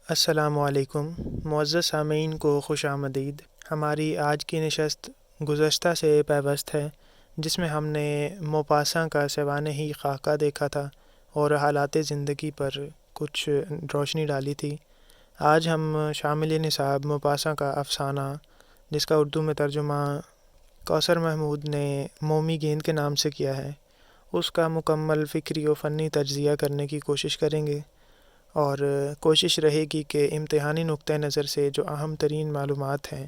السلام علیکم معزز سامعین کو خوش آمدید۔ ہماری آج کی نشست گزشتہ سے پیوست ہے، جس میں ہم نے موپاساں کا سوانحی خاکہ دیکھا تھا اور حالات زندگی پر کچھ روشنی ڈالی تھی۔ آج ہم شامل نصاب موپاساں کا افسانہ، جس کا اردو میں ترجمہ کوثر محمود نے مومی گیند کے نام سے کیا ہے، اس کا مکمل فکری و فنی تجزیہ کرنے کی کوشش کریں گے، اور کوشش رہے گی کہ امتحانی نقطہ نظر سے جو اہم ترین معلومات ہیں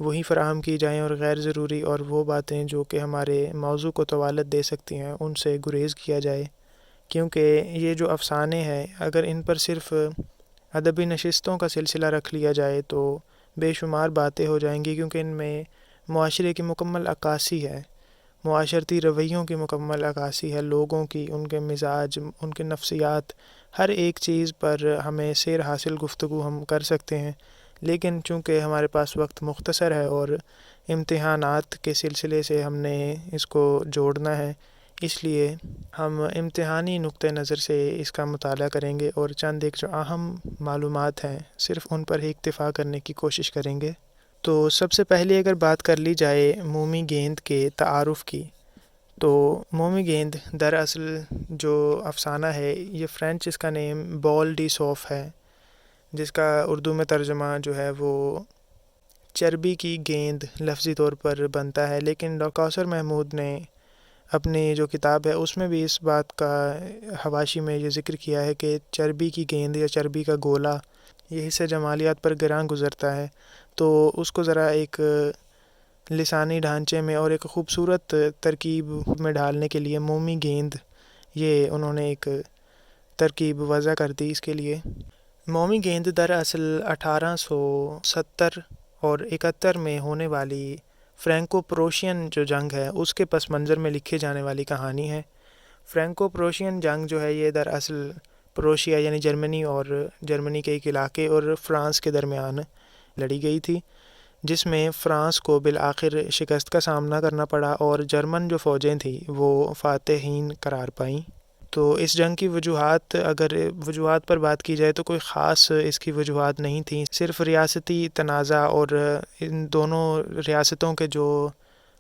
وہی فراہم کی جائیں، اور غیر ضروری اور وہ باتیں جو کہ ہمارے موضوع کو طوالت دے سکتی ہیں ان سے گریز کیا جائے، کیونکہ یہ جو افسانے ہیں اگر ان پر صرف ادبی نشستوں کا سلسلہ رکھ لیا جائے تو بے شمار باتیں ہو جائیں گی، کیونکہ ان میں معاشرے کی مکمل عکاسی ہے، معاشرتی رویوں کی مکمل عکاسی ہے، لوگوں کی، ان کے مزاج، ان کے نفسیات، ہر ایک چیز پر ہمیں سیر حاصل گفتگو ہم کر سکتے ہیں۔ لیکن چونکہ ہمارے پاس وقت مختصر ہے اور امتحانات کے سلسلے سے ہم نے اس کو جوڑنا ہے، اس لیے ہم امتحانی نقطہ نظر سے اس کا مطالعہ کریں گے اور چند ایک جو اہم معلومات ہیں صرف ان پر ہی اکتفا کرنے کی کوشش کریں گے۔ تو سب سے پہلے اگر بات کر لی جائے مومی گیند کے تعارف کی، تو مومی گیند دراصل جو افسانہ ہے یہ فرینچ اس کا نیم بال ڈی سوف ہے، جس کا اردو میں ترجمہ جو ہے وہ چربی کی گیند لفظی طور پر بنتا ہے، لیکن کوثر محمود نے اپنی جو کتاب ہے اس میں بھی اس بات کا حواشی میں یہ ذکر کیا ہے کہ چربی کی گیند یا چربی کا گولا یہ حصہ جمالیات پر گراں گزرتا ہے، تو اس کو ذرا ایک لسانی ڈھانچے میں اور ایک خوبصورت ترکیب میں ڈھالنے کے لیے مومی گیند یہ انہوں نے ایک ترکیب وضع کر دی اس کے لیے۔ مومی گیند دراصل 1870 اور 71 میں ہونے والی فرینکو پروشین جو جنگ ہے اس کے پس منظر میں لکھی جانے والی کہانی ہے۔ فرینکو پروشین جنگ جو ہے یہ دراصل پروشیا یعنی جرمنی اور جرمنی کے ایک علاقے اور فرانس کے درمیان لڑی گئی تھی، جس میں فرانس کو بالآخر شکست کا سامنا کرنا پڑا اور جرمن جو فوجیں تھیں وہ فاتحین قرار پائیں۔ تو اس جنگ کی وجوہات، اگر وجوہات پر بات کی جائے تو کوئی خاص اس کی وجوہات نہیں تھیں، صرف ریاستی تنازع اور ان دونوں ریاستوں کے جو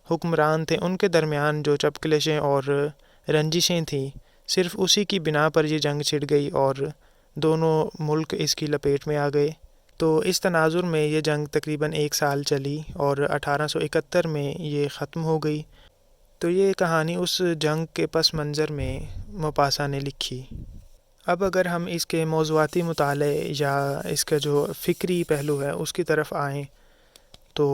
حکمران تھے ان کے درمیان جو چپکلشیں اور رنجشیں تھیں، صرف اسی کی بنا پر یہ جنگ چھڑ گئی اور دونوں ملک اس کی لپیٹ میں آ گئے۔ تو اس تناظر میں یہ جنگ تقریباً 1 سال چلی اور 1871 میں یہ ختم ہو گئی۔ تو یہ کہانی اس جنگ کے پس منظر میں موپاسا نے لکھی۔ اب اگر ہم اس کے موضوعاتی مطالعے یا اس کا جو فکری پہلو ہے اس کی طرف آئیں تو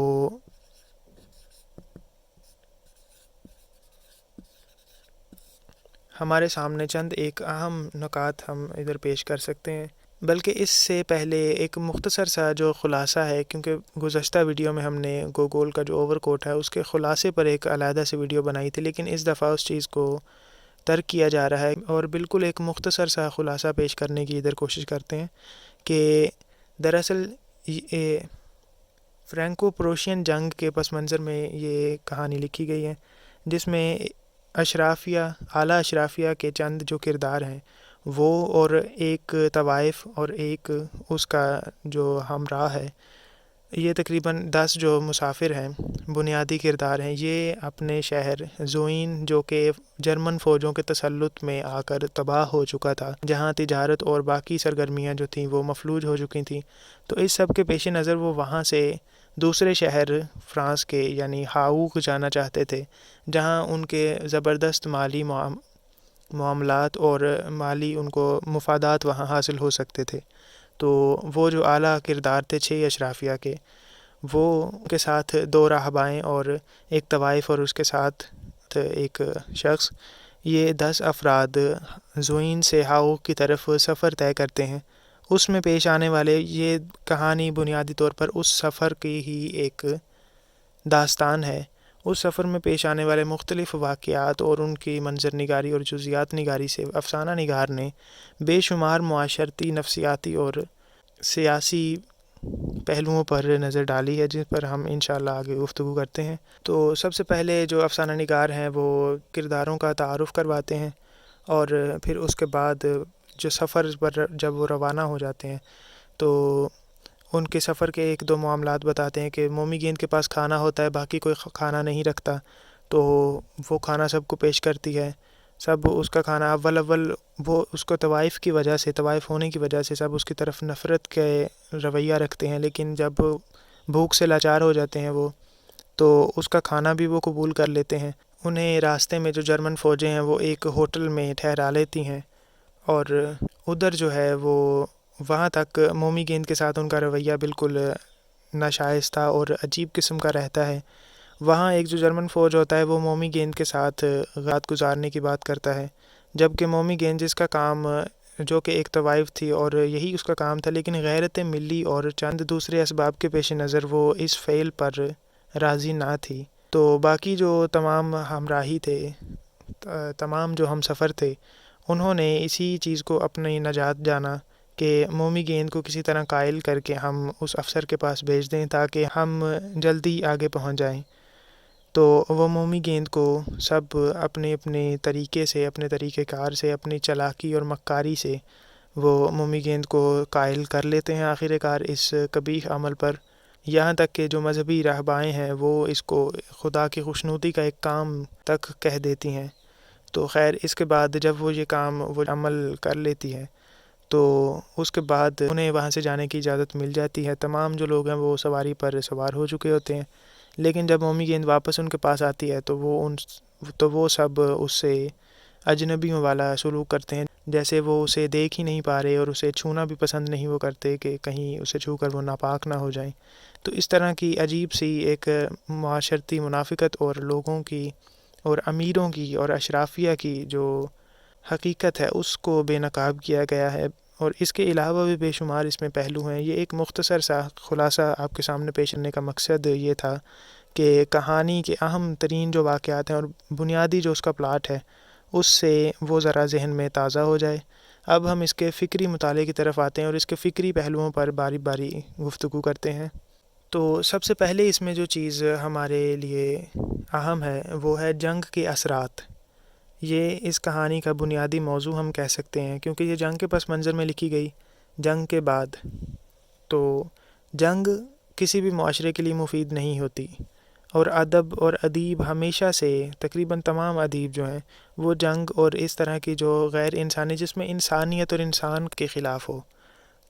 ہمارے سامنے چند ایک اہم نکات ہم ادھر پیش کر سکتے ہیں، بلکہ اس سے پہلے ایک مختصر سا جو خلاصہ ہے، کیونکہ گزشتہ ویڈیو میں ہم نے گوگول کا جو اوور کوٹ ہے اس کے خلاصے پر ایک علیحدہ سے ویڈیو بنائی تھی، لیکن اس دفعہ اس چیز کو ترک کیا جا رہا ہے اور بالکل ایک مختصر سا خلاصہ پیش کرنے کی ادھر کوشش کرتے ہیں کہ دراصل فرینکو پروشین جنگ کے پس منظر میں یہ کہانی لکھی گئی ہے، جس میں اشرافیہ، اعلیٰ اشرافیہ کے چند جو کردار ہیں وہ اور ایک طوائف اور ایک اس کا جو ہمراہ ہے، یہ تقریباً 10 جو مسافر ہیں، بنیادی کردار ہیں، یہ اپنے شہر زوئین جو کہ جرمن فوجوں کے تسلط میں آ کر تباہ ہو چکا تھا، جہاں تجارت اور باقی سرگرمیاں جو تھیں وہ مفلوج ہو چکی تھیں، تو اس سب کے پیش نظر وہ وہاں سے دوسرے شہر فرانس کے یعنی ہاؤک جانا چاہتے تھے، جہاں ان کے زبردست مالی معاملات اور مالی ان کو مفادات وہاں حاصل ہو سکتے تھے۔ تو وہ جو اعلیٰ کردار تھے 6 اشرافیہ کے، وہ کے ساتھ 2 راہبائیں اور ایک طوائف اور اس کے ساتھ ایک شخص، یہ 10 افراد زوئین سے ہاؤک کی طرف سفر طے کرتے ہیں۔ اس میں پیش آنے والے یہ کہانی بنیادی طور پر اس سفر کی ہی ایک داستان ہے، اس سفر میں پیش آنے والے مختلف واقعات اور ان کی منظر نگاری اور جزیات نگاری سے افسانہ نگار نے بے شمار معاشرتی، نفسیاتی اور سیاسی پہلوؤں پر نظر ڈالی ہے، جن پر ہم انشاءاللہ آگے گفتگو کرتے ہیں۔ تو سب سے پہلے جو افسانہ نگار ہیں وہ کرداروں کا تعارف کرواتے ہیں، اور پھر اس کے بعد جو سفر پر جب وہ روانہ ہو جاتے ہیں تو ان کے سفر کے ایک دو معاملات بتاتے ہیں کہ مومی گیند کے پاس کھانا ہوتا ہے، باقی کوئی کھانا نہیں رکھتا، تو وہ کھانا سب کو پیش کرتی ہے، سب اس کا کھانا اول وہ اس کو طوائف کی وجہ سے، طوائف ہونے کی وجہ سے سب اس کی طرف نفرت کے رویہ رکھتے ہیں، لیکن جب بھوک سے لاچار ہو جاتے ہیں وہ، تو اس کا کھانا بھی وہ قبول کر لیتے ہیں۔ انہیں راستے میں جو جرمن فوجیں ہیں وہ ایک ہوٹل میں ٹھہرا لیتی ہیں، اور ادھر جو ہے وہ وہاں تک مومی گیند کے ساتھ ان کا رویہ بالکل ناشائستہ اور عجیب قسم کا رہتا ہے۔ وہاں ایک جو جرمن فوج ہوتا ہے وہ مومی گیند کے ساتھ رات گزارنے کی بات کرتا ہے، جبکہ مومی گیند جس کا کام جو کہ ایک طوائف تھی اور یہی اس کا کام تھا، لیکن غیرت ملی اور چند دوسرے اسباب کے پیش نظر وہ اس فعل پر راضی نہ تھی۔ تو باقی جو تمام ہمراہی تھے، تمام جو ہم سفر تھے، انہوں نے اسی چیز کو اپنی نجات جانا کہ مومی گیند کو کسی طرح قائل کر کے ہم اس افسر کے پاس بھیج دیں تاکہ ہم جلدی آگے پہنچ جائیں۔ تو وہ مومی گیند کو سب اپنے اپنے طریقے سے، اپنے طریقہ کار سے، اپنی چالاکی اور مکاری سے وہ مومی گیند کو قائل کر لیتے ہیں آخر کار اس قبیح عمل پر، یہاں تک کہ جو مذہبی راہبائیں ہیں وہ اس کو خدا کی خوشنودی کا ایک کام تک کہہ دیتی ہیں۔ تو خیر اس کے بعد جب وہ یہ کام وہ عمل کر لیتی ہے تو اس کے بعد انہیں وہاں سے جانے کی اجازت مل جاتی ہے۔ تمام جو لوگ ہیں وہ سواری پر سوار ہو چکے ہوتے ہیں، لیکن جب مومی گیند واپس ان کے پاس آتی ہے تو وہ سب اس سے اجنبیوں والا سلوک کرتے ہیں، جیسے وہ اسے دیکھ ہی نہیں پا رہے اور اسے چھونا بھی پسند نہیں وہ کرتے کہ کہیں اسے چھو کر وہ ناپاک نہ ہو جائیں۔ تو اس طرح کی عجیب سی ایک معاشرتی منافقت اور لوگوں کی اور امیروں کی اور اشرافیہ کی جو حقیقت ہے اس کو بے نقاب کیا گیا ہے، اور اس کے علاوہ بھی بے شمار اس میں پہلو ہیں۔ یہ ایک مختصر سا خلاصہ آپ کے سامنے پیش کرنے کا مقصد یہ تھا کہ کہانی کے اہم ترین جو واقعات ہیں اور بنیادی جو اس کا پلاٹ ہے اس سے وہ ذرا ذہن میں تازہ ہو جائے۔ اب ہم اس کے فکری مطالعے کی طرف آتے ہیں اور اس کے فکری پہلوؤں پر باری باری گفتگو کرتے ہیں۔ تو سب سے پہلے اس میں جو چیز ہمارے لیے اہم ہے وہ ہے جنگ کے اثرات۔ یہ اس کہانی کا بنیادی موضوع ہم کہہ سکتے ہیں، کیونکہ یہ جنگ کے پس منظر میں لکھی گئی، جنگ کے بعد۔ تو جنگ کسی بھی معاشرے کے لیے مفید نہیں ہوتی، اور ادب اور ادیب ہمیشہ سے، تقریباً تمام ادیب جو ہیں وہ جنگ اور اس طرح کی جو غیر انسانی، جس میں انسانیت اور انسان کے خلاف ہو،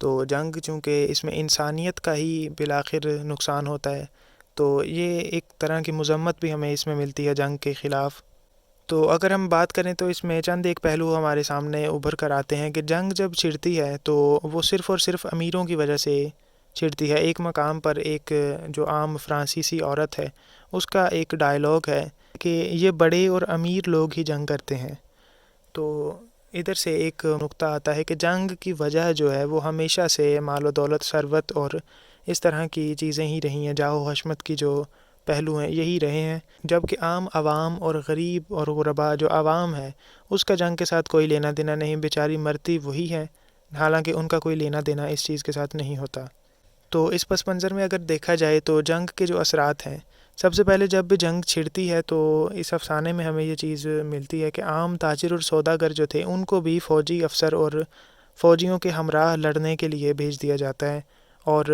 تو جنگ چونکہ اس میں انسانیت کا ہی بالآخر نقصان ہوتا ہے، تو یہ ایک طرح کی مذمت بھی ہمیں اس میں ملتی ہے جنگ کے خلاف۔ تو اگر ہم بات کریں تو اس میں چند ایک پہلو ہمارے سامنے ابھر کر آتے ہیں کہ جنگ جب چھڑتی ہے تو وہ صرف اور صرف امیروں کی وجہ سے چھڑتی ہے۔ ایک مقام پر ایک جو عام فرانسیسی عورت ہے اس کا ایک ڈائلاگ ہے کہ یہ بڑے اور امیر لوگ ہی جنگ کرتے ہیں۔ تو ادھر سے ایک نقطہ آتا ہے کہ جنگ کی وجہ جو ہے وہ ہمیشہ سے مال و دولت، ثروت اور اس طرح کی چیزیں ہی رہی ہیں، جاہ و حشمت کی جو پہلو ہیں یہی رہے ہیں، جبکہ عام عوام اور غریب اور غربا جو عوام ہے اس کا جنگ کے ساتھ کوئی لینا دینا نہیں، بیچاری مرتی وہی ہے، حالانکہ ان کا کوئی لینا دینا اس چیز کے ساتھ نہیں ہوتا۔ تو اس پس منظر میں اگر دیکھا جائے تو جنگ کے جو اثرات ہیں، سب سے پہلے جب بھی جنگ چھڑتی ہے تو اس افسانے میں ہمیں یہ چیز ملتی ہے کہ عام تاجر اور سوداگر جو تھے ان کو بھی فوجی افسر اور فوجیوں کے ہمراہ لڑنے کے لیے بھیج دیا جاتا ہے، اور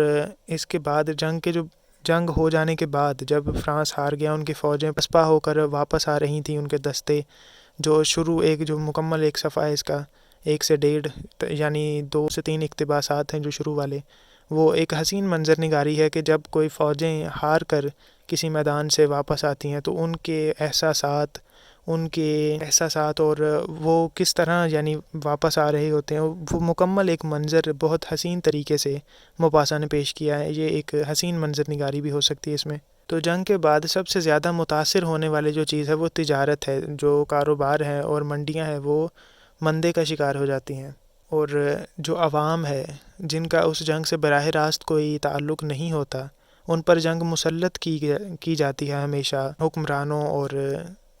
اس کے بعد جنگ ہو جانے کے بعد جب فرانس ہار گیا، ان کی فوجیں پسپا ہو کر واپس آ رہی تھیں، ان کے دستے جو جو مکمل ایک صفحہ ہے اس کا، 1 سے 1.5 یعنی 2 سے 3 اقتباسات ہیں جو شروع والے، وہ ایک حسین منظر نگاری ہے کہ جب کوئی فوجیں ہار کر کسی میدان سے واپس آتی ہیں تو ان کے احساسات اور وہ کس طرح یعنی واپس آ رہے ہوتے ہیں، وہ مکمل ایک منظر بہت حسین طریقے سے موپاسا نے پیش کیا ہے۔ یہ ایک حسین منظر نگاری بھی ہو سکتی ہے اس میں۔ تو جنگ کے بعد سب سے زیادہ متاثر ہونے والے جو چیز ہے وہ تجارت ہے، جو کاروبار ہے اور منڈیاں ہیں وہ مندے کا شکار ہو جاتی ہیں، اور جو عوام ہے جن کا اس جنگ سے براہ راست کوئی تعلق نہیں ہوتا ان پر جنگ مسلط کی جاتی ہے ہمیشہ، حکمرانوں اور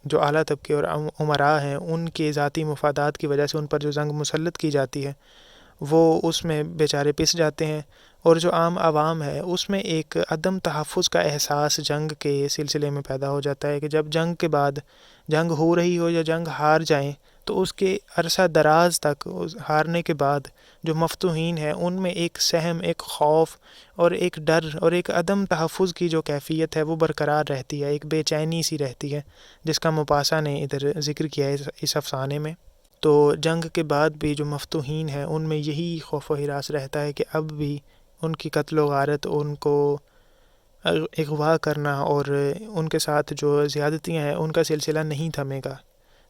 جو اعلیٰ طبقے اور امراء ہیں ان کے ذاتی مفادات کی وجہ سے ان پر جو جنگ مسلط کی جاتی ہے وہ اس میں بیچارے پس جاتے ہیں، اور جو عام عوام ہے اس میں ایک عدم تحفظ کا احساس جنگ کے سلسلے میں پیدا ہو جاتا ہے کہ جب جنگ کے بعد جنگ ہو رہی ہو یا جنگ ہار جائیں تو اس کے عرصہ دراز تک ہارنے کے بعد جو مفتوحین ہیں ان میں ایک سہم، ایک خوف اور ایک ڈر اور ایک عدم تحفظ کی جو کیفیت ہے وہ برقرار رہتی ہے، ایک بے چینی سی رہتی ہے، جس کا موپاسا نے ادھر ذکر کیا ہے اس افسانے میں۔ تو جنگ کے بعد بھی جو مفتوحین ہیں ان میں یہی خوف و ہراس رہتا ہے کہ اب بھی ان کی قتل و غارت، ان کو اغوا کرنا اور ان کے ساتھ جو زیادتیاں ہیں ان کا سلسلہ نہیں تھمے گا۔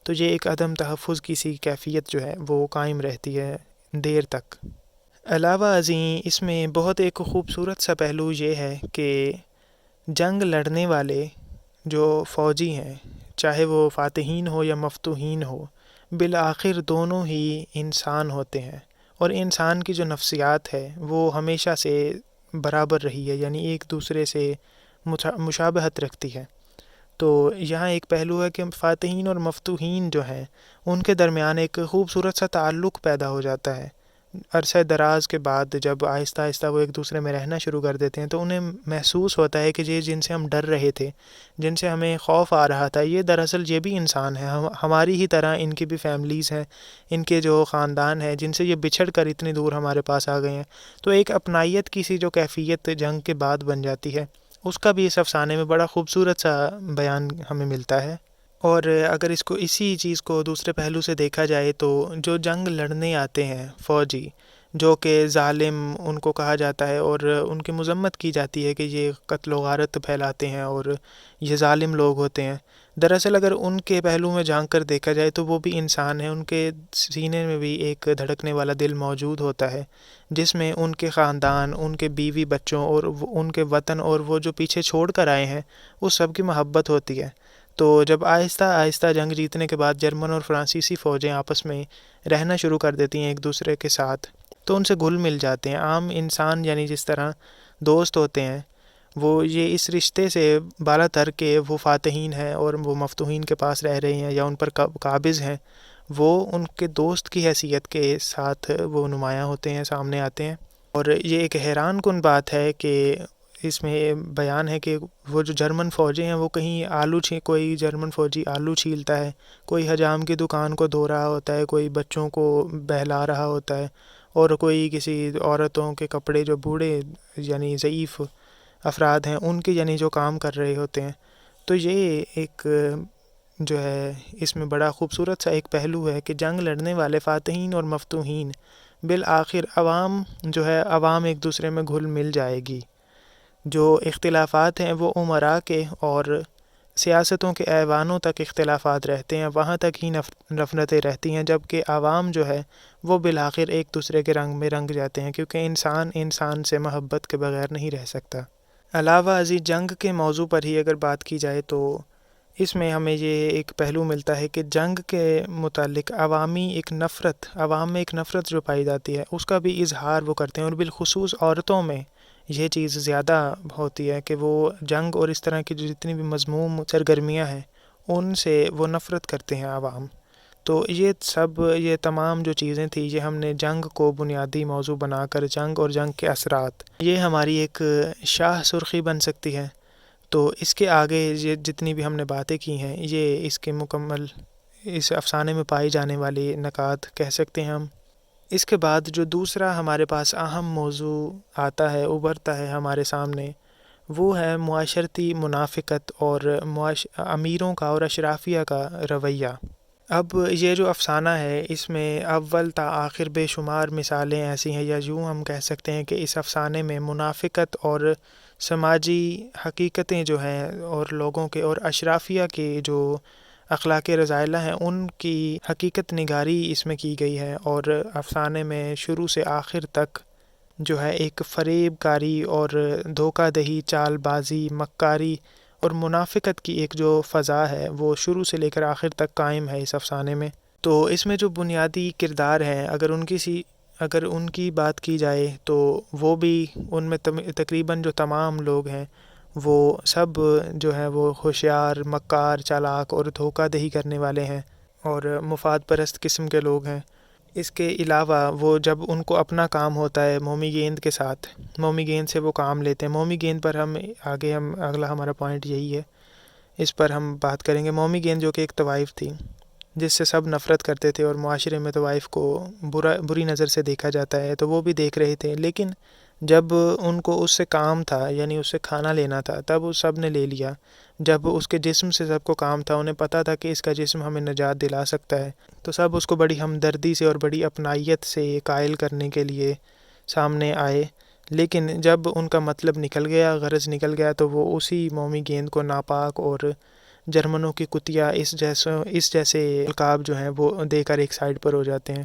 تو یہ ایک عدم تحفظ کی سی کیفیت جو ہے وہ قائم رہتی ہے دیر تک۔ علاوہ ازیں اس میں بہت ایک خوبصورت سا پہلو یہ ہے کہ جنگ لڑنے والے جو فوجی ہیں، چاہے وہ فاتحین ہو یا مفتوحین ہو، بالآخر دونوں ہی انسان ہوتے ہیں، اور انسان کی جو نفسیات ہے وہ ہمیشہ سے برابر رہی ہے، یعنی ایک دوسرے سے مشابہت رکھتی ہے۔ تو یہاں ایک پہلو ہے کہ فاتحین اور مفتوحین جو ہیں ان کے درمیان ایک خوبصورت سا تعلق پیدا ہو جاتا ہے۔ عرصہ دراز کے بعد جب آہستہ آہستہ وہ ایک دوسرے میں رہنا شروع کر دیتے ہیں تو انہیں محسوس ہوتا ہے کہ یہ جن سے ہم ڈر رہے تھے، جن سے ہمیں خوف آ رہا تھا، یہ دراصل یہ بھی انسان ہیں، ہماری ہی طرح ان کی بھی فیملیز ہیں، ان کے جو خاندان ہیں جن سے یہ بچھڑ کر اتنی دور ہمارے پاس آ گئے ہیں۔ تو ایک اپنائیت کی سی جو کیفیت جنگ کے بعد بن جاتی ہے، اس کا بھی اس افسانے میں بڑا خوبصورت سا بیان ہمیں ملتا ہے۔ اور اگر اس کو اسی چیز کو دوسرے پہلو سے دیکھا جائے تو جو جنگ لڑنے آتے ہیں فوجی، جو کہ ظالم ان کو کہا جاتا ہے اور ان کی مذمت کی جاتی ہے کہ یہ قتل و غارت پھیلاتے ہیں اور یہ ظالم لوگ ہوتے ہیں، دراصل اگر ان کے پہلو میں جھانک کر دیکھا جائے تو وہ بھی انسان ہیں، ان کے سینے میں بھی ایک دھڑکنے والا دل موجود ہوتا ہے، جس میں ان کے خاندان، ان کے بیوی بچوں اور ان کے وطن اور وہ جو پیچھے چھوڑ کر آئے ہیں اس سب کی محبت ہوتی ہے۔ تو جب آہستہ آہستہ جنگ جیتنے کے بعد جرمن اور فرانسیسی فوجیں آپس میں رہنا شروع کر دیتی ہیں ایک دوسرے کے ساتھ، تو ان سے گھل مل جاتے ہیں۔ عام انسان یعنی جس طرح دوست ہوتے ہیں، وہ یہ اس رشتے سے بالا تر کہ وہ فاتحین ہیں اور وہ مفتوحین کے پاس رہ رہے ہیں یا ان پر قابض ہیں، وہ ان کے دوست کی حیثیت کے ساتھ وہ نمایاں ہوتے ہیں، سامنے آتے ہیں۔ اور یہ ایک حیران کن بات ہے کہ اس میں بیان ہے کہ وہ جو جرمن فوجی ہیں وہ کہیں کوئی جرمن فوجی آلو چھیلتا ہے، کوئی حجام کی دکان کو دھو رہا ہوتا ہے، کوئی بچوں کو بہلا رہا ہوتا ہے، اور کوئی کسی عورتوں کے کپڑے، جو بوڑھے یعنی ضعیف افراد ہیں ان کے یعنی جو کام کر رہے ہوتے ہیں۔ تو یہ ایک جو ہے اس میں بڑا خوبصورت سا ایک پہلو ہے کہ جنگ لڑنے والے فاتحین اور مفتوحین بالآخر عوام ایک دوسرے میں گھل مل جائے گی۔ جو اختلافات ہیں وہ امراء کے اور سیاستوں کے ایوانوں تک اختلافات رہتے ہیں، وہاں تک ہی نفرتیں رہتی ہیں، جبکہ عوام جو ہے وہ بالآخر ایک دوسرے کے رنگ میں رنگ جاتے ہیں، کیونکہ انسان سے محبت کے بغیر نہیں رہ سکتا۔ علاوہ ازیں جنگ کے موضوع پر ہی اگر بات کی جائے تو اس میں ہمیں یہ ایک پہلو ملتا ہے کہ جنگ کے متعلق عوام میں ایک نفرت جو پائی جاتی ہے اس کا بھی اظہار وہ کرتے ہیں، اور بالخصوص عورتوں میں یہ چیز زیادہ ہوتی ہے کہ وہ جنگ اور اس طرح کی جو جتنی بھی مذموم سرگرمیاں ہیں ان سے وہ نفرت کرتے ہیں عوام۔ تو یہ تمام جو چیزیں تھیں، یہ ہم نے جنگ کو بنیادی موضوع بنا کر جنگ اور جنگ کے اثرات، یہ ہماری ایک شاہ سرخی بن سکتی ہے۔ تو اس کے آگے یہ جتنی بھی ہم نے باتیں کی ہیں یہ اس کے مکمل اس افسانے میں پائی جانے والی نکات کہہ سکتے ہیں ہم۔ اس کے بعد جو دوسرا ہمارے پاس اہم موضوع آتا ہے، ابھرتا ہے ہمارے سامنے، وہ ہے معاشرتی منافقت اور امیروں کا اور اشرافیہ کا رویہ۔ اب یہ جو افسانہ ہے اس میں اول تا آخر بے شمار مثالیں ایسی ہیں، یا یوں ہم کہہ سکتے ہیں کہ اس افسانے میں منافقت اور سماجی حقیقتیں جو ہیں اور لوگوں کے اور اشرافیہ کے جو اخلاق رذائلہ ہیں ان کی حقیقت نگاری اس میں کی گئی ہے، اور افسانے میں شروع سے آخر تک جو ہے ایک فریب کاری اور دھوکہ دہی، چال بازی، مکاری اور منافقت کی ایک جو فضا ہے وہ شروع سے لے کر آخر تک قائم ہے اس افسانے میں۔ تو اس میں جو بنیادی کردار ہیں اگر ان کی بات کی جائے تو وہ بھی ان میں تقریباً جو تمام لوگ ہیں وہ سب جو ہے وہ ہوشیار، مکار، چالاک اور دھوکہ دہی کرنے والے ہیں اور مفاد پرست قسم کے لوگ ہیں۔ اس کے علاوہ وہ جب ان کو اپنا کام ہوتا ہے مومی گیند کے ساتھ، مومی گیند سے وہ کام لیتے ہیں۔ مومی گیند پر اگلا ہمارا پوائنٹ یہی ہے، اس پر ہم بات کریں گے۔ مومی گیند جو کہ ایک طوائف تھی، جس سے سب نفرت کرتے تھے اور معاشرے میں طوائف کو بری نظر سے دیکھا جاتا ہے، تو وہ بھی دیکھ رہے تھے، لیکن جب ان کو اس سے کام تھا، یعنی اس سے کھانا لینا تھا، تب اس سب نے لے لیا۔ جب اس کے جسم سے سب کو کام تھا، انہیں پتہ تھا کہ اس کا جسم ہمیں نجات دلا سکتا ہے، تو سب اس کو بڑی ہمدردی سے اور بڑی اپنائیت سے قائل کرنے کے لیے سامنے آئے۔ لیکن جب ان کا مطلب نکل گیا، غرض نکل گیا، تو وہ اسی مومی گیند کو ناپاک اور جرمنوں کی کتیا اس جیسے القاب جو ہیں وہ دے کر ایک سائڈ پر ہو جاتے ہیں۔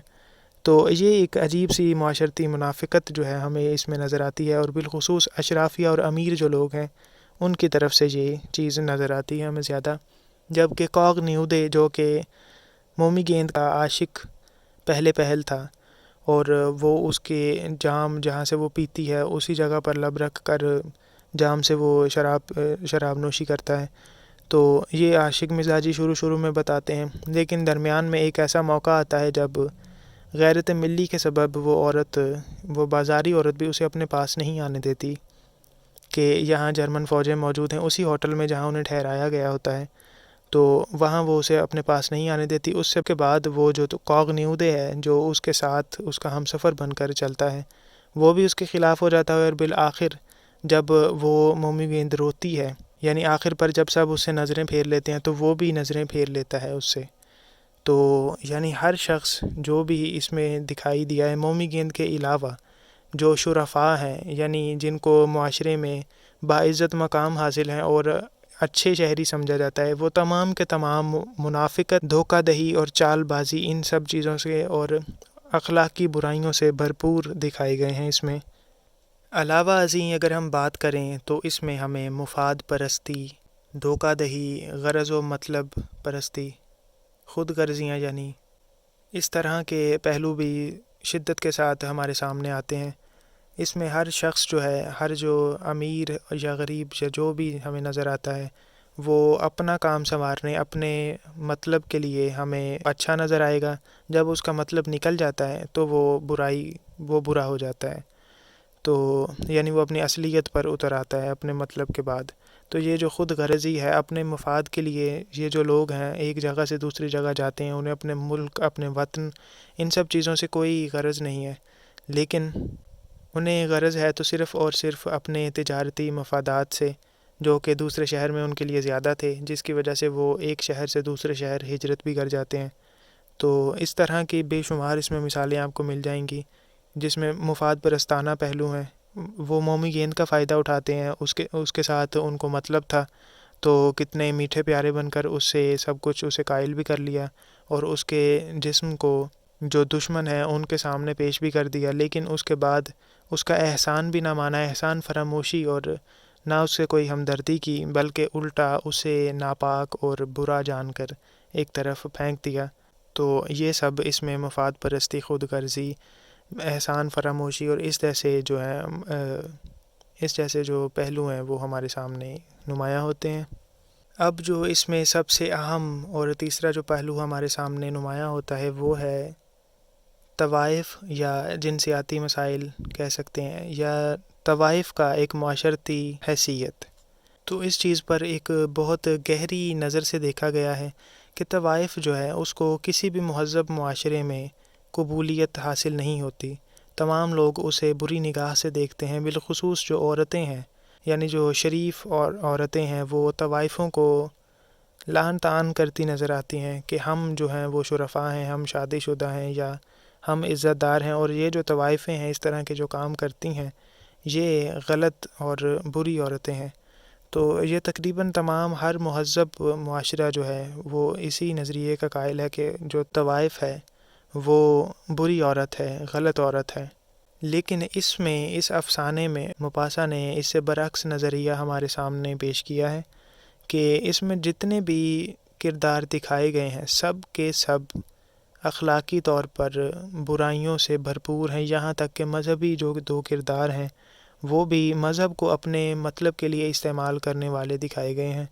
تو یہ ایک عجیب سی معاشرتی منافقت جو ہے ہمیں اس میں نظر آتی ہے، اور بالخصوص اشرافیہ اور امیر جو لوگ ہیں ان کی طرف سے یہ چیز نظر آتی ہے ہمیں زیادہ، جبکہ کاغ نیودے جو کہ مومی گیند کا عاشق پہل تھا، اور وہ اس کے جام جہاں سے وہ پیتی ہے اسی جگہ پر لب رکھ کر جام سے وہ شراب نوشی کرتا ہے، تو یہ عاشق مزاجی شروع میں بتاتے ہیں، لیکن درمیان میں ایک ایسا موقع آتا ہے جب غیرت ملی کے سبب وہ بازاری عورت بھی اسے اپنے پاس نہیں آنے دیتی کہ یہاں جرمن فوجیں موجود ہیں، اسی ہوٹل میں جہاں انہیں ٹھہرایا گیا ہوتا ہے، تو وہاں وہ اسے اپنے پاس نہیں آنے دیتی۔ اس سے کے بعد وہ جو کاغ نیودے ہے جو اس کے ساتھ اس کا ہمسفر بن کر چلتا ہے، وہ بھی اس کے خلاف ہو جاتا ہے، اور بالآخر جب وہ مومی گیند روتی ہے، یعنی آخر پر جب سب اس سے نظریں پھیر لیتے ہیں تو وہ بھی نظریں پھیر لیتا ہے اس سے۔ تو یعنی ہر شخص جو بھی اس میں دکھائی دیا ہے، مومی گیند کے علاوہ جو شرفاء ہیں، یعنی جن کو معاشرے میں باعزت مقام حاصل ہیں اور اچھے شہری سمجھا جاتا ہے، وہ تمام کے تمام منافقت، دھوکہ دہی اور چال بازی ان سب چیزوں سے اور اخلاقی برائیوں سے بھرپور دکھائے گئے ہیں اس میں۔ علاوہ ازیں اگر ہم بات کریں تو اس میں ہمیں مفاد پرستی، دھوکہ دہی، غرض و مطلب پرستی، خود غرضیاں، یعنی اس طرح کے پہلو بھی شدت کے ساتھ ہمارے سامنے آتے ہیں۔ اس میں ہر شخص جو ہے، ہر جو امیر یا غریب یا جو بھی ہمیں نظر آتا ہے، وہ اپنا کام سنوارنے، اپنے مطلب کے لیے ہمیں اچھا نظر آئے گا، جب اس کا مطلب نکل جاتا ہے تو وہ برا ہو جاتا ہے، تو یعنی وہ اپنی اصلیت پر اتر آتا ہے اپنے مطلب کے بعد۔ تو یہ جو خود غرضی ہے، اپنے مفاد کے لیے یہ جو لوگ ہیں ایک جگہ سے دوسری جگہ جاتے ہیں، انہیں اپنے ملک، اپنے وطن، ان سب چیزوں سے کوئی غرض نہیں ہے، لیکن انہیں غرض ہے تو صرف اور صرف اپنے تجارتی مفادات سے، جو کہ دوسرے شہر میں ان کے لیے زیادہ تھے، جس کی وجہ سے وہ ایک شہر سے دوسرے شہر ہجرت بھی کر جاتے ہیں۔ تو اس طرح کی بے شمار اس میں مثالیں آپ کو مل جائیں گی جس میں مفاد پرستانہ پہلو ہیں۔ وہ مومی گیند کا فائدہ اٹھاتے ہیں، اس کے ساتھ ان کو مطلب تھا، تو کتنے میٹھے پیارے بن کر اس سے سب کچھ اسے قائل بھی کر لیا، اور اس کے جسم کو جو دشمن ہیں ان کے سامنے پیش بھی کر دیا، لیکن اس کے بعد اس کا احسان بھی نہ مانا، احسان فراموشی، اور نہ اس سے کوئی ہمدردی کی، بلکہ الٹا اسے ناپاک اور برا جان کر ایک طرف پھینک دیا۔ تو یہ سب اس میں مفاد پرستی، خود غرضی، احسان فراموشی اور اس جیسے جو پہلو ہیں وہ ہمارے سامنے نمایاں ہوتے ہیں۔ اب جو اس میں سب سے اہم اور تیسرا جو پہلو ہمارے سامنے نمایاں ہوتا ہے وہ ہے طوائف، یا جنسیاتی مسائل کہہ سکتے ہیں، یا طوائف کا ایک معاشرتی حیثیت۔ تو اس چیز پر ایک بہت گہری نظر سے دیکھا گیا ہے کہ طوائف جو ہے اس کو کسی بھی مہذب معاشرے میں قبولیت حاصل نہیں ہوتی، تمام لوگ اسے بری نگاہ سے دیکھتے ہیں، بالخصوص جو عورتیں ہیں، یعنی جو شریف اور عورتیں ہیں، وہ طوائفوں کو لعن طعن کرتی نظر آتی ہیں کہ ہم جو ہیں وہ شرفاء ہیں، ہم شادی شدہ ہیں، یا ہم عزت دار ہیں، اور یہ جو طوائفیں ہیں اس طرح کے جو کام کرتی ہیں یہ غلط اور بری عورتیں ہیں۔ تو یہ تقریباً تمام ہر مہذب معاشرہ جو ہے وہ اسی نظریے کا قائل ہے کہ جو طوائف ہے وہ بری عورت ہے، غلط عورت ہے۔ لیکن اس افسانے میں موپاسا نے اس سے برعکس نظریہ ہمارے سامنے پیش کیا ہے کہ اس میں جتنے بھی کردار دکھائے گئے ہیں سب کے سب اخلاقی طور پر برائیوں سے بھرپور ہیں، یہاں تک کہ مذہبی جو دو کردار ہیں وہ بھی مذہب کو اپنے مطلب کے لیے استعمال کرنے والے دکھائے گئے ہیں،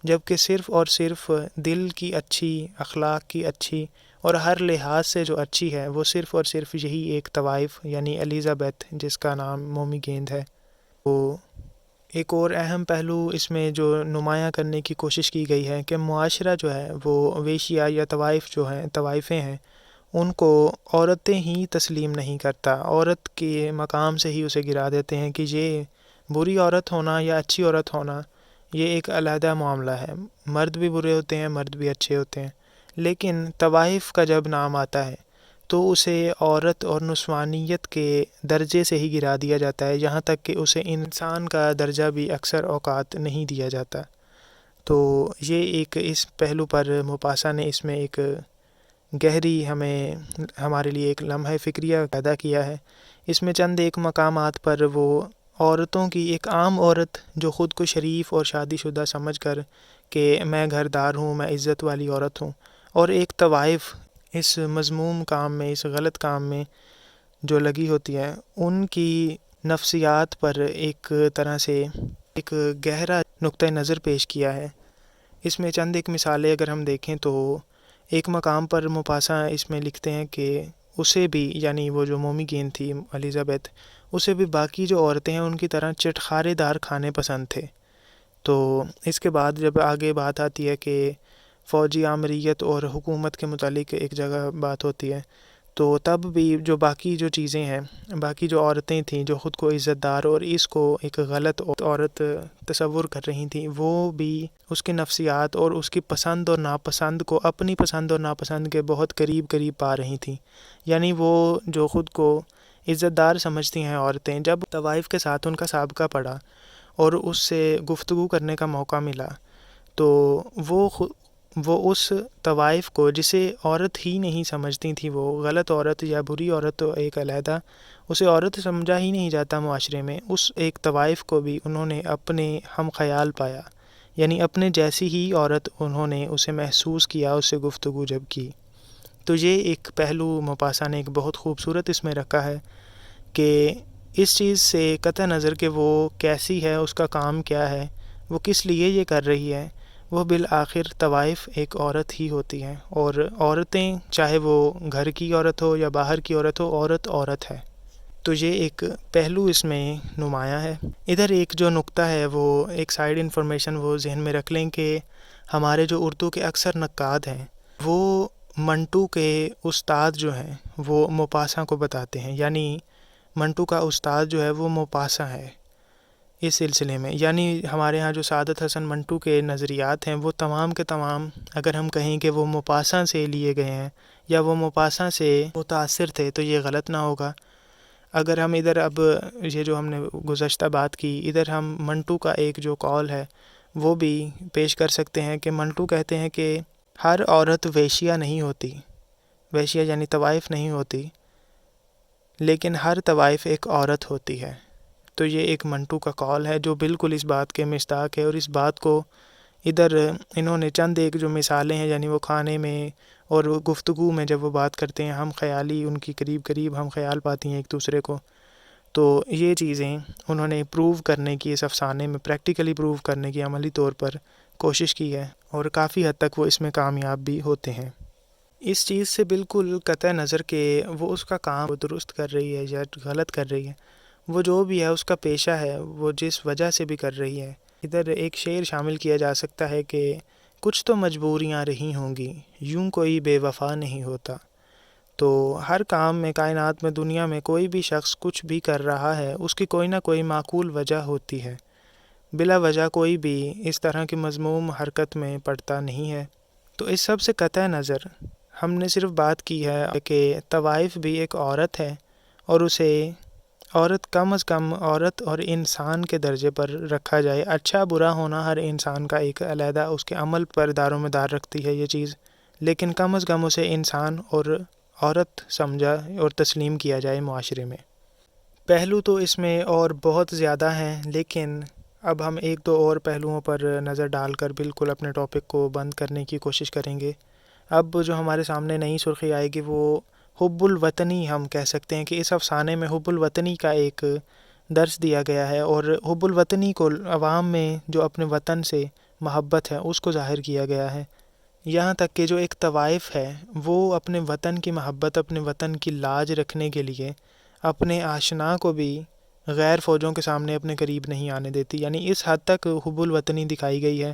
جبکہ صرف اور صرف دل کی اچھی، اخلاق کی اچھی اور ہر لحاظ سے جو اچھی ہے وہ صرف اور صرف یہی ایک طوائف، یعنی الیزابتھ جس کا نام مومی گیند ہے۔ وہ ایک اور اہم پہلو اس میں جو نمایاں کرنے کی کوشش کی گئی ہے کہ معاشرہ جو ہے وہ ویشیا یا طوائفیں ہیں، ان کو عورتیں ہی تسلیم نہیں کرتا، عورت کے مقام سے ہی اسے گرا دیتے ہیں کہ یہ بری عورت ہونا یا اچھی عورت ہونا یہ ایک علیحدہ معاملہ ہے، مرد بھی برے ہوتے ہیں، مرد بھی اچھے ہوتے ہیں، لیکن طوائف کا جب نام آتا ہے تو اسے عورت اور نسوانیت کے درجے سے ہی گرا دیا جاتا ہے، یہاں تک کہ اسے انسان کا درجہ بھی اکثر اوقات نہیں دیا جاتا۔ تو یہ ایک اس پہلو پر موپاسا نے اس میں ایک گہری ہمارے لیے ایک لمحہ فکریہ پیدا کیا ہے۔ اس میں چند ایک مقامات پر وہ عورتوں کی، ایک عام عورت جو خود کو شریف اور شادی شدہ سمجھ کر کہ میں گھردار ہوں، میں عزت والی عورت ہوں، اور ایک طوائف اس مذموم کام میں، اس غلط کام میں جو لگی ہوتی ہے، ان کی نفسیات پر ایک طرح سے ایک گہرا نقطہ نظر پیش کیا ہے۔ اس میں چند ایک مثالیں اگر ہم دیکھیں تو ایک مقام پر موپاسا اس میں لکھتے ہیں کہ اسے بھی، یعنی وہ جو مومیگین تھی الیزابتھ، اسے بھی باقی جو عورتیں ہیں ان کی طرح چٹخارے دار کھانے پسند تھے۔ تو اس کے بعد جب آگے بات آتی ہے کہ فوجی آمریت اور حکومت کے متعلق ایک جگہ بات ہوتی ہے، تو تب بھی جو باقی جو چیزیں ہیں، باقی جو عورتیں تھیں جو خود کو عزت دار اور اس کو ایک غلط عورت تصور کر رہی تھیں، وہ بھی اس کی نفسیات اور اس کی پسند اور ناپسند کو اپنی پسند اور ناپسند کے بہت قریب پا رہی تھیں۔ یعنی وہ جو خود کو عزت دار سمجھتی ہیں عورتیں، جب طوائف کے ساتھ ان کا سابقہ پڑا اور اس سے گفتگو کرنے کا موقع ملا تو وہ اس طوائف کو، جسے عورت ہی نہیں سمجھتی تھی، وہ غلط عورت یا بری عورت تو ایک علیحدہ، اسے عورت سمجھا ہی نہیں جاتا معاشرے میں، اس ایک طوائف کو بھی انہوں نے اپنے ہم خیال پایا، یعنی اپنے جیسی ہی عورت انہوں نے اسے محسوس کیا، اس سے گفتگو جب کی۔ تو یہ ایک پہلو موپاسا نے ایک بہت خوبصورت اس میں رکھا ہے کہ اس چیز سے قطع نظر کہ وہ کیسی ہے، اس کا کام کیا ہے، وہ کس لیے یہ کر رہی ہے، وہ بالآخر طوائف ایک عورت ہی ہوتی ہیں، اور عورتیں چاہے وہ گھر کی عورت ہو یا باہر کی عورت ہو، عورت عورت ہے۔ تو یہ ایک پہلو اس میں نمایاں ہے۔ ادھر ایک جو نقطہ ہے، وہ ایک سائیڈ انفارمیشن وہ ذہن میں رکھ لیں کہ ہمارے جو اردو کے اکثر نقاد ہیں وہ منٹو کے استاد جو ہیں وہ موپاسا کو بتاتے ہیں، یعنی منٹو کا استاد جو ہے وہ موپاسا ہے اس سلسلے میں، یعنی ہمارے ہاں جو سعادت حسن منٹو کے نظریات ہیں وہ تمام کے تمام، اگر ہم کہیں کہ وہ موپاسا سے لیے گئے ہیں یا وہ موپاسا سے متاثر تھے تو یہ غلط نہ ہوگا۔ اگر ہم ادھر اب یہ جو ہم نے گزشتہ بات کی، ادھر ہم منٹو کا ایک جو قول ہے وہ بھی پیش کر سکتے ہیں کہ منٹو کہتے ہیں کہ ہر عورت ویشیا نہیں ہوتی، ویشیا یعنی طوائف نہیں ہوتی، لیکن ہر طوائف ایک عورت ہوتی ہے۔ تو یہ ایک منٹو کا قول ہے جو بالکل اس بات کے مصداق ہے، اور اس بات کو ادھر انہوں نے چند ایک جو مثالیں ہیں، یعنی وہ کھانے میں اور گفتگو میں جب وہ بات کرتے ہیں، ہم خیالی ان کی قریب ہم خیال پاتی ہیں ایک دوسرے کو، تو یہ چیزیں انہوں نے پروو کرنے کی، اس افسانے میں پریکٹیکلی پروو کرنے کی عملی طور پر کوشش کی ہے، اور کافی حد تک وہ اس میں کامیاب بھی ہوتے ہیں۔ اس چیز سے بالکل قطع نظر کہ وہ اس کا کام درست کر رہی ہے یا غلط کر رہی ہے، وہ جو بھی ہے اس کا پیشہ ہے، وہ جس وجہ سے بھی کر رہی ہے، ادھر ایک شعر شامل کیا جا سکتا ہے کہ کچھ تو مجبوریاں رہی ہوں گی، یوں کوئی بے وفا نہیں ہوتا۔ تو ہر کام میں، کائنات میں، دنیا میں کوئی بھی شخص کچھ بھی کر رہا ہے، اس کی کوئی نہ کوئی معقول وجہ ہوتی ہے، بلا وجہ کوئی بھی اس طرح کی مذموم حرکت میں پڑتا نہیں ہے۔ تو اس سب سے قطع نظر ہم نے صرف بات کی ہے کہ طوائف بھی ایک عورت ہے، اور اسے عورت کم از کم عورت اور انسان کے درجے پر رکھا جائے۔ اچھا برا ہونا ہر انسان کا ایک علیحدہ اس کے عمل پر دار و مدار رکھتی ہے یہ چیز، لیکن کم از کم اسے انسان اور عورت سمجھا اور تسلیم کیا جائے معاشرے میں۔ پہلو تو اس میں اور بہت زیادہ ہیں، لیکن اب ہم ایک دو اور پہلوؤں پر نظر ڈال کر بالکل اپنے ٹاپک کو بند کرنے کی کوشش کریں گے۔ اب جو ہمارے سامنے نئی سرخی آئے گی وہ حب الوطنی، ہم کہہ سکتے ہیں کہ اس افسانے میں حب الوطنی کا ایک درس دیا گیا ہے، اور حب الوطنی کو عوام میں جو اپنے وطن سے محبت ہے اس کو ظاہر کیا گیا ہے، یہاں تک کہ جو ایک طوائف ہے وہ اپنے وطن کی محبت، اپنے وطن کی لاج رکھنے کے لیے اپنے آشنا کو بھی غیر فوجوں کے سامنے اپنے قریب نہیں آنے دیتی، یعنی اس حد تک حب الوطنی دکھائی گئی ہے۔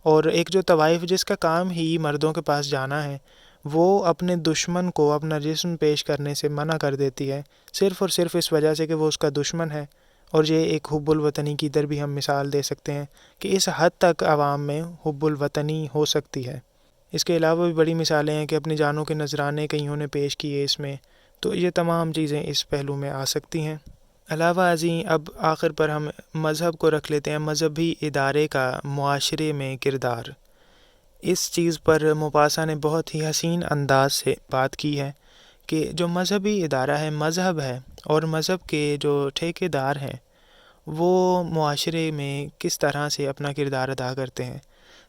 اور ایک جو طوائف جس کا کام ہی مردوں کے پاس جانا ہے، وہ اپنے دشمن کو اپنا جسم پیش کرنے سے منع کر دیتی ہے، صرف اور صرف اس وجہ سے کہ وہ اس کا دشمن ہے۔ اور یہ ایک حب الوطنی کی ادھر بھی ہم مثال دے سکتے ہیں کہ اس حد تک عوام میں حب الوطنی ہو سکتی ہے۔ اس کے علاوہ بھی بڑی مثالیں ہیں کہ اپنی جانوں کے نذرانے کئیوں نے پیش کیے اس میں، تو یہ تمام چیزیں اس پہلو میں آ سکتی ہیں۔ علاوہ ازیں اب آخر پر ہم مذہب کو رکھ لیتے ہیں، مذہبی ادارے کا معاشرے میں کردار۔ اس چیز پر موپاسا نے بہت ہی حسین انداز سے بات کی ہے کہ جو مذہبی ادارہ ہے، مذہب ہے، اور مذہب کے جو ٹھیکیدار ہیں وہ معاشرے میں کس طرح سے اپنا کردار ادا کرتے ہیں۔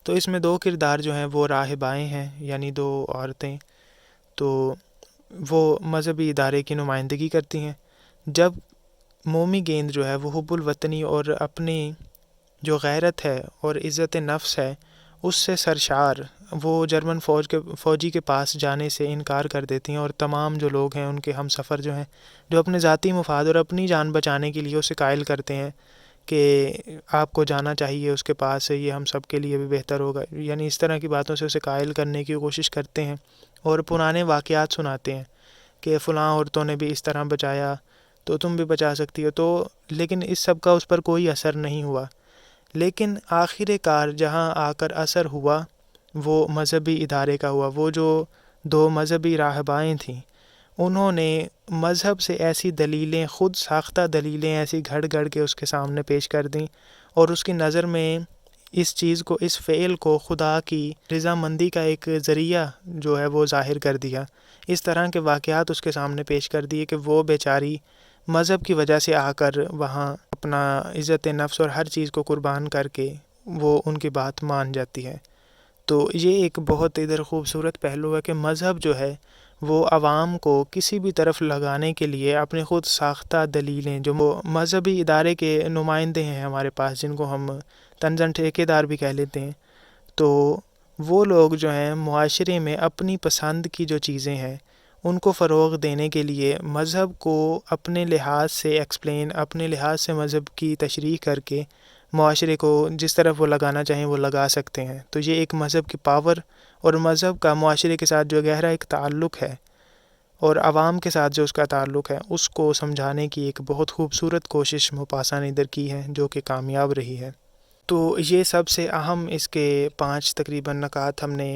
تو اس میں 2 کردار جو ہیں وہ راہبائیں ہیں، یعنی 2 عورتیں، تو وہ مذہبی ادارے کی نمائندگی کرتی ہیں۔ جب مومی گیند جو ہے وہ حب الوطنی اور اپنی جو غیرت ہے اور عزت نفس ہے اس سے سرشار وہ جرمن فوجی کے پاس جانے سے انکار کر دیتی ہیں، اور تمام جو لوگ ہیں ان کے ہم سفر جو ہیں جو اپنے ذاتی مفاد اور اپنی جان بچانے کے لیے اسے قائل کرتے ہیں کہ آپ کو جانا چاہیے اس کے پاس، یہ ہم سب کے لیے بھی بہتر ہوگا، یعنی اس طرح کی باتوں سے اسے قائل کرنے کی کوشش کرتے ہیں اور پرانے واقعات سناتے ہیں کہ فلاں عورتوں نے بھی اس طرح بچایا تو تم بھی بچا سکتی ہو، تو لیکن اس سب کا اس پر کوئی اثر نہیں ہوا۔ لیکن آخر کار جہاں آ کر اثر ہوا وہ مذہبی ادارے کا ہوا۔ وہ جو 2 مذہبی راہبائیں تھیں انہوں نے مذہب سے ایسی دلیلیں، خود ساختہ دلیلیں ایسی گھڑ گھڑ کے اس کے سامنے پیش کر دیں، اور اس کی نظر میں اس چیز کو، اس فعل کو خدا کی رضامندی کا ایک ذریعہ جو ہے وہ ظاہر کر دیا۔ اس طرح کے واقعات اس کے سامنے پیش کر دیے کہ وہ بیچاری مذہب کی وجہ سے آ کر وہاں اپنا عزت نفس اور ہر چیز کو قربان کر کے وہ ان کی بات مان جاتی ہے۔ تو یہ ایک بہت ادھر خوبصورت پہلو ہے کہ مذہب جو ہے وہ عوام کو کسی بھی طرف لگانے کے لیے اپنے خود ساختہ دلیلیں، جو وہ مذہبی ادارے کے نمائندے ہیں ہمارے پاس جن کو ہم طنزاً ٹھیکیدار بھی کہہ لیتے ہیں، تو وہ لوگ جو ہیں معاشرے میں اپنی پسند کی جو چیزیں ہیں ان کو فروغ دینے کے لیے مذہب کو اپنے لحاظ سے ایکسپلین، اپنے لحاظ سے مذہب کی تشریح کر کے معاشرے کو جس طرف وہ لگانا چاہیں وہ لگا سکتے ہیں۔ تو یہ ایک مذہب کی پاور اور مذہب کا معاشرے کے ساتھ جو گہرا ایک تعلق ہے اور عوام کے ساتھ جو اس کا تعلق ہے اس کو سمجھانے کی ایک بہت خوبصورت کوشش موپاسا نے ادھر کی ہے جو کہ کامیاب رہی ہے۔ تو یہ سب سے اہم اس کے 5 تقریباً نکات ہم نے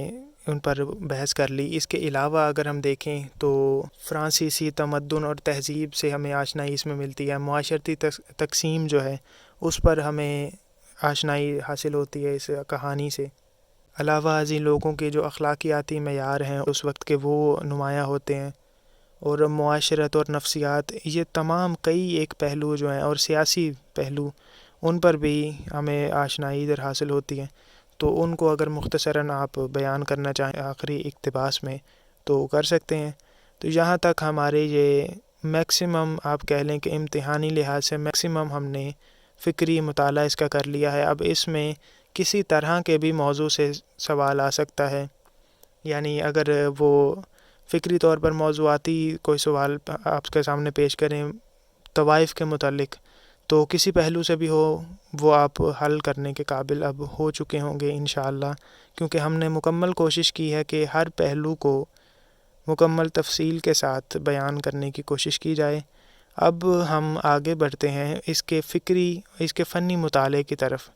ان پر بحث کر لی۔ اس کے علاوہ اگر ہم دیکھیں تو فرانسیسی تمدن اور تہذیب سے ہمیں آشنائی اس میں ملتی ہے، معاشرتی تقسیم جو ہے اس پر ہمیں آشنائی حاصل ہوتی ہے اس کہانی سے۔ علاوہ ازیں لوگوں کے جو اخلاقیاتی معیار ہیں اس وقت کے وہ نمایاں ہوتے ہیں، اور معاشرت اور نفسیات، یہ تمام کئی ایک پہلو جو ہیں، اور سیاسی پہلو، ان پر بھی ہمیں آشنائی ادھر حاصل ہوتی ہے۔ تو ان کو اگر مختصراً آپ بیان کرنا چاہیں آخری اقتباس میں تو کر سکتے ہیں۔ تو یہاں تک ہمارے یہ میکسیمم آپ کہہ لیں کہ امتحانی لحاظ سے میکسیمم ہم نے فکری مطالعہ اس کا کر لیا ہے۔ اب اس میں کسی طرح کے بھی موضوع سے سوال آ سکتا ہے، یعنی اگر وہ فکری طور پر موضوعاتی کوئی سوال آپ کے سامنے پیش کریں طوائف کے متعلق، تو کسی پہلو سے بھی ہو وہ آپ حل کرنے کے قابل اب ہو چکے ہوں گے انشاءاللہ، کیونکہ ہم نے مکمل کوشش کی ہے کہ ہر پہلو کو مکمل تفصیل کے ساتھ بیان کرنے کی کوشش کی جائے۔ اب ہم آگے بڑھتے ہیں اس کے فنی مطالعے کی طرف۔